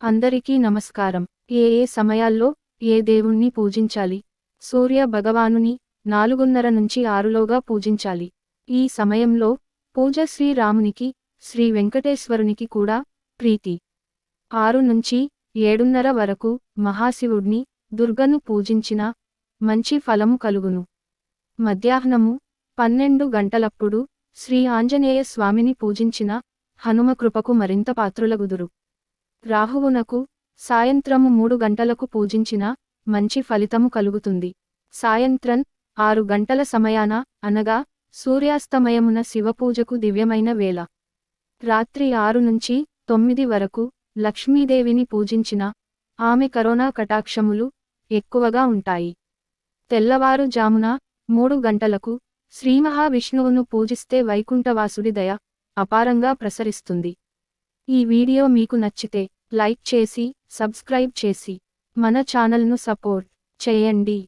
అందరికీ నమస్కారం. ఏ సమయాల్లో ఏ దేవుణ్ణి పూజించాలి? సూర్య భగవానుని 4:30 నుంచి 6లోగా పూజించాలి. ఈ సమయంలో పూజ శ్రీరామునికి, శ్రీ వెంకటేశ్వరునికి కూడా ప్రీతి. 6 నుంచి 7:30 వరకు మహాశివుడ్ని, దుర్గను పూజించిన మంచి ఫలము కలుగును. మధ్యాహ్నము 12 గంటలప్పుడు శ్రీ ఆంజనేయ స్వామిని పూజించిన హనుమ కృపకు మరింత పాత్రులగుదురు. రాహువునకు సాయంత్రము 3 గంటలకు పూజించిన మంచి ఫలితము కలుగుతుంది. సాయంత్రం 6 గంటల సమయాన అనగా సూర్యాస్తమయమున శివపూజకు దివ్యమైన వేళ. రాత్రి 6 నుంచి 9 వరకు లక్ష్మీదేవిని పూజించిన ఆమె కరోనా కటాక్షములు ఎక్కువగా ఉంటాయి. తెల్లవారు జామున 3 గంటలకు శ్రీమహావిష్ణువును పూజిస్తే వైకుంఠవాసుడి దయ అపారంగా ప్రసరిస్తుంది. ఈ వీడియో మీకు నచ్చితే లైక్ చేసి, సబ్స్క్రైబ్ చేసి మన ఛానల్ను సపోర్ట్ చేయండి.